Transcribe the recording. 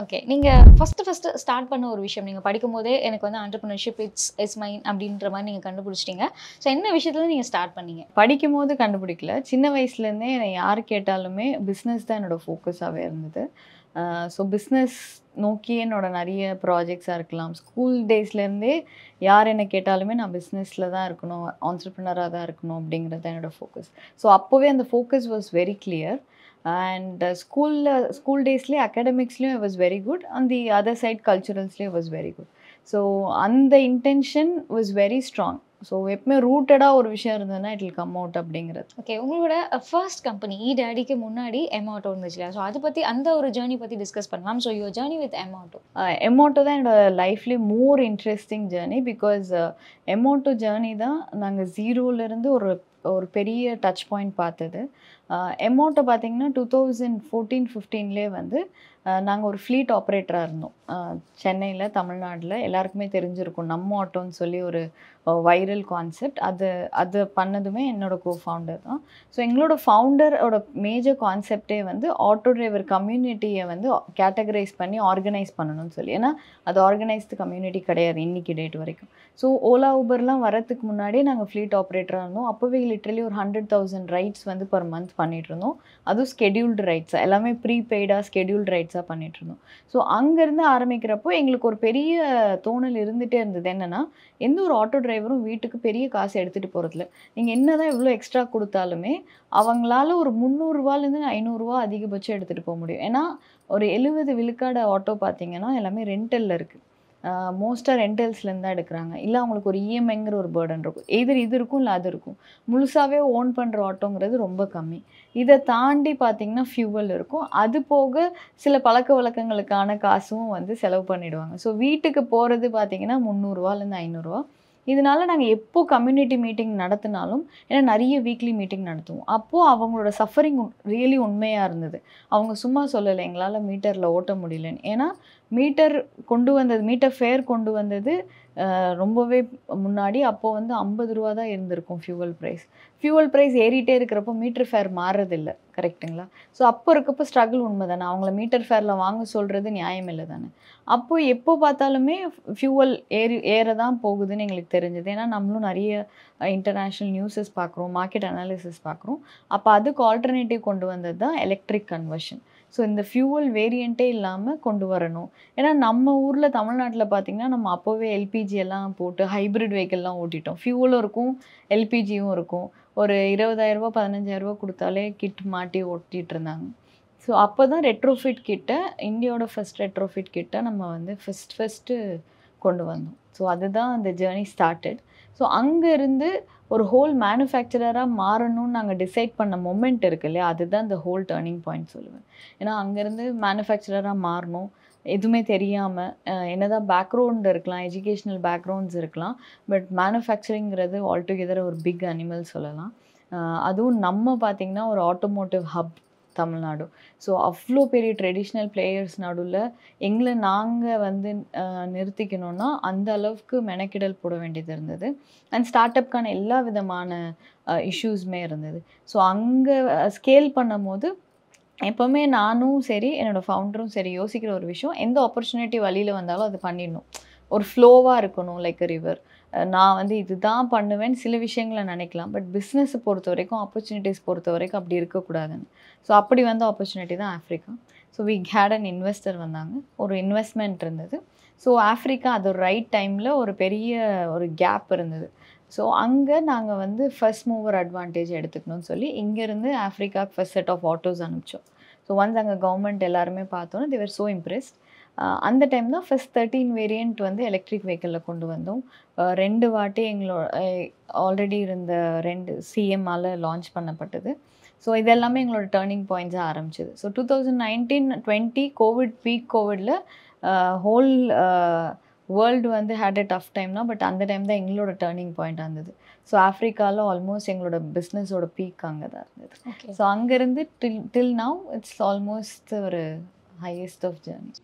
Okay. நீங்க first start பண்ண ஒரு விஷயம். நீங்க படிக்கும்போதே எனக்கு வந்து ஆன்டர்பிரினர்ஷிப் இட்ஸ் மைன் அப்படின்ற மாரி நீங்க கண்டுபிடிச்சிட்டீங்க. ஸோ என்ன விஷயத்துல நீங்க ஸ்டார்ட் பண்ணீங்க? படிக்கும்போது கண்டுபிடிக்கல. சின்ன வயசுலேருந்தே என்னை யார் கேட்டாலுமே பிஸ்னஸ் தான் என்னோட ஃபோக்கஸாவே இருந்தது. ஸோ பிஸ்னஸ் நோக்கி என்னோட நெறைய ப்ராஜெக்ட்ஸா இருக்கலாம். ஸ்கூல் டேஸ்லேருந்தே யார் என்ன கேட்டாலுமே நான் பிஸ்னஸில தான் இருக்கணும், ஆன்டர்பிரினரா தான் இருக்கணும் அப்படிங்கிறது தான் என்னோட ஃபோக்கஸ். ஸோ அப்போவே அந்த focus was very clear. And school டேஸ்லேயே அகாடமிக்ஸ்லேயும் I was very good. On the other side கல்ச்சுரல்ஸ்லேயும் I was very good. So அந்த intention was very strong. So எப்பவுமே ரூட்டடா ஒரு விஷயம் இருந்ததுன்னா இட் வில் கம் அவுட் அப்படிங்கிறது. ஓகே. உங்களோட ஃபர்ஸ்ட் கம்பெனி டாடிக்கு முன்னாடி எமாட்டோ இருந்துச்சு இல்லையா? ஸோ அத பத்தி அந்த ஒரு ஜர்னி பத்தி டிஸ்கஸ் பண்ணலாம். ஸோ யுவர் ஜர்னி வித் எமாட்டோ. எமோட்டோ தான் என்னோட லைஃப்லேயே மோர் இன்ட்ரெஸ்டிங் ஜேர்னி. பிகாஸ் எமோட்டோ ஜேர்னி தான் நாங்கள் ஜீரோலேருந்து ஒரு ஒரு பெரிய டச் பாயிண்ட் பார்த்தது. எமோட்டோ பார்த்தீங்கன்னா 2014-15லே வந்து நாங்கள் ஒரு ஃப்ளீட் ஆப்ரேட்டராக இருந்தோம். சென்னையில், தமிழ்நாட்டில் எல்லாருக்குமே தெரிஞ்சிருக்கும். நம்ம ஆட்டோன்னு சொல்லி ஒரு வைரல் கான்செப்ட். அது பண்ணதுமே என்னோட ஃபவுண்டர் தான். ஸோ எங்களோட ஃபவுண்டரோட மேஜர் கான்செப்டே வந்து ஆட்டோ டிரைவர் கம்யூனிட்டியை வந்து கேட்டகரைஸ் பண்ணி ஆர்கனைஸ் பண்ணணும்னு சொல்லி. ஏன்னா அது ஆர்கனைஸ்டு கம்யூனிட்டி கிடையாது இன்னைக்கு டேட் வரைக்கும். ஸோ ஓலா ஊபர்லாம் வரத்துக்கு முன்னாடியே நாங்கள் ஃப்ளீட் ஆப்ரேட்டராக இருந்தோம். அப்போவே லிட்ரலி ஒரு 100,000 ரைட்ஸ் வந்து பர் மந்த் பண்ணிட்டு இருந்தோம். அதுவும் ஸ்கெடியூல்டு ரைட்ஸாக எல்லாமே ப்ரீபெய்டாக ஸ்கெடியூல்டு ரைட்ஸாக பண்ணிட்டு இருந்தோம். ஸோ அங்கேருந்து ஆரம்பிக்கிறப்போ எங்களுக்கு ஒரு பெரிய தோணல் இருந்துகிட்டே இருந்தது. என்னென்னா, எந்த ஒரு ஆட்டோ டிரைவரும் வீட்டுக்கு பெரிய காசு எடுத்துகிட்டு போகிறதில்ல. நீங்கள் என்ன தான் எவ்வளோ எக்ஸ்ட்ரா கொடுத்தாலுமே அவங்களால ஒரு ரூ. 300லேருந்து ரூ. 500 அதிகபட்சம் எடுத்துகிட்டு போக முடியும். ஏன்னா ஒரு 70 விழுக்காடு ஆட்டோ பார்த்தீங்கன்னா எல்லாமே ரெண்டலில் இருக்குது. மோஸ்ட்டாக ரெண்டல்ஸ்லேருந்து தான் எடுக்கிறாங்க. இல்லை அவங்களுக்கு ஒரு இஎம்ஐங்கிற ஒரு பேர்டன் இருக்கும். எதிர் இது இருக்கும், இல்லை அது இருக்கும். முழுசாகவே ஓன் பண்ணுற ஆட்டோங்கிறது ரொம்ப கம்மி. இதை தாண்டி பார்த்தீங்கன்னா ஃபியூவல் இருக்கும். அது போக சில பழக்கவழக்கங்களுக்கான காசும் வந்து செலவு பண்ணிடுவாங்க. ஸோ வீட்டுக்கு போகிறது பார்த்தீங்கன்னா ரூ. 300லேருந்து ரூ. 500. இதனால நாங்கள் எப்போ கம்யூனிட்டி மீட்டிங் நடத்தினாலும், ஏன்னா நிறைய வீக்லி மீட்டிங் நடத்துவோம். அப்போது அவங்களோட சஃபரிங் ரியலி உண்மையாக இருந்தது. அவங்க சும்மா சொல்லலை எங்களால் மீட்டரில் ஓட்ட முடியலன்னு. ஏன்னா மீட்டர் ஃபேர் கொண்டு வந்தது ரொம்பவே முன்னாடி. அப்போது வந்து ரூ. 50 தான் இருந்திருக்கும் ஃபியூவல் ப்ரைஸ். ஃபியூவல் ப்ரைஸ் ஏறிட்டே இருக்கிறப்போ மீட்டர் ஃபேர் மாறுறதில்ல. கரெக்ட்டுங்களா? ஸோ அப்போ இருக்கப்போ ஸ்ட்ரகிள் உண்மை தானே. அவங்கள மீட்டர் ஃபேரில் வாங்க சொல்கிறது நியாயம் இல்லை தானே. அப்போ எப்போ பார்த்தாலுமே ஃபியூவல் ஏற தான் போகுதுன்னு எங்களுக்கு தெரிஞ்சது. ஏன்னா நம்மளும் நிறைய இன்டர்நேஷ்னல் நியூஸஸ் பார்க்குறோம், மார்க்கெட் அனாலிசிஸ் பார்க்குறோம். அப்போ அதுக்கு ஆல்டர்னேட்டிவ் கொண்டு வந்தது தான் எலக்ட்ரிக் கன்வர்ஷன். ஸோ இந்த ஃபியூவல் வேரியண்ட்டே இல்லாமல் கொண்டு வரணும். ஏன்னா நம்ம ஊரில் தமிழ்நாட்டில் பார்த்திங்கன்னா நம்ம அப்போவே எல்பிஜி எல்லாம் போட்டு ஹைப்ரிட் வெஹிக்கிள்லாம் ஓட்டிட்டோம். ஃபியூவலும் இருக்கும், எல்பிஜியும் இருக்கும். ஒரு ரூ. 20,000 15,000 கொடுத்தாலே கிட் மாட்டி ஓட்டிகிட்டு இருந்தாங்க. ஸோ அப்போ தான் ரெட்ரோஃபிட் கிட்ட இந்தியாவோட ஃபர்ஸ்ட் ரெட்ரோஃபிட் கிட்ட நம்ம வந்து ஃபஸ்ட்டு கொண்டு வந்தோம். ஸோ அதுதான் அந்த ஜேர்னி ஸ்டார்டட். ஸோ அங்கேருந்து ஒரு ஹோல் மேனுஃபேக்சரராக மாறணும்னு நாங்கள் டிசைட் பண்ண மொமெண்ட் இருக்கு இல்லையா, அதுதான் இந்த ஹோல் டர்னிங் பாயிண்ட் சொல்லுவேன். ஏன்னா அங்கேருந்து மேனுஃபேக்சரராக மாறணும், எதுவுமே தெரியாமல் என்னதான் பேக்ரவுண்ட் இருக்கலாம், எஜுகேஷ்னல் பேக்ரவுண்ட்ஸ் இருக்கலாம், பட் மேனுஃபேக்சரிங்கிறது ஆல்டுகெதர் ஒரு பிக் அனிமல் சொல்லலாம். அதுவும் நம்ம பார்த்திங்கன்னா ஒரு ஆட்டோமோட்டிவ் ஹப் தமிழ்நாடு. ஸோ அவ்வளோ பெரிய ட்ரெடிஷ்னல் பிளேயர்ஸ் நடுவில் எங்களை நாங்கள் வந்து நிறுத்திக்கணும்னா அந்த அளவுக்கு மெனக்கிடல் போட வேண்டியது இருந்தது. அண்ட் ஸ்டார்ட் அப்கான எல்லா விதமான இஷ்யூஸுமே இருந்தது. ஸோ அங்கே ஸ்கேல் பண்ணும்போது எப்போவுமே நானும் சரி, என்னோடய ஃபவுண்டரும் சரி யோசிக்கிற ஒரு விஷயம், எந்த ஆப்பர்ச்சுனிட்டி வழியில் வந்தாலும் அது பண்ணிடணும். ஒரு ஃப்ளோவாக இருக்கணும், லைக் அ ரிவர். நான் வந்து இதுதான் பண்ணுவேன்னு சில விஷயங்களை நினைக்கலாம், பட் பிஸ்னஸை பொறுத்த வரைக்கும், ஆப்பர்ச்சுனிட்டிஸ் பொறுத்த வரைக்கும் அப்படி இருக்கக்கூடாதுன்னு. ஸோ அப்படி வந்த ஆப்பர்ச்சுனிட்டி தான் Africa. So we had an investor வந்தாங்க, ஒரு இன்வெஸ்ட்மெண்ட் இருந்தது. ஸோ ஆஃப்ரிக்கா அது ஒரு ரைட் டைமில் ஒரு பெரிய ஒரு கேப் இருந்தது. ஸோ அங்கே நாங்கள் வந்து ஃபர்ஸ்ட் மூவர் அட்வான்டேஜ் எடுத்துக்கணும்னு சொல்லி இங்கேருந்து ஆஃப்ரிக்காவுக்கு ஃபர்ஸ்ட் செட் ஆஃப் ஆட்டோஸ் அனுப்பிச்சோம். ஸோ ஒன்ஸ் அங்கே கவர்மெண்ட் எல்லாருமே பார்த்தோன்னா தே வர் ஸோ இம்ப்ரெஸ்ட். அந்த டைம் தான் ஃபர்ஸ்ட் 13 வேரியண்ட் வந்து எலக்ட்ரிக் வெஹிக்கிளில் கொண்டு வந்தோம். 2 வாட்டி எங்களோட ஆல்ரெடி இருந்த 2 சிஎம்மால் லான்ச் பண்ணப்பட்டது. ஸோ இதெல்லாமே எங்களோட டேர்னிங் பாயிண்ட்ஸாக ஆரம்பிச்சது. ஸோ 2019-20 கோவிடில் ஹோல் வேர்ல்டு வந்து ஹேட் எ டஃப் டைம்னா, பட் அந்த டைம் தான் எங்களோட டேர்னிங் பாயிண்ட் இருந்தது. ஸோ ஆஃப்ரிக்காவில் ஆல்மோஸ்ட் எங்களோட பிஸ்னஸோட பீக் அங்கே தான் இருந்தது. ஸோ அங்கேருந்து டில் நவ் இட்ஸ் ஆல்மோஸ்ட் ஒரு ஹையஸ்ட் ஆஃப் ஜர்னி.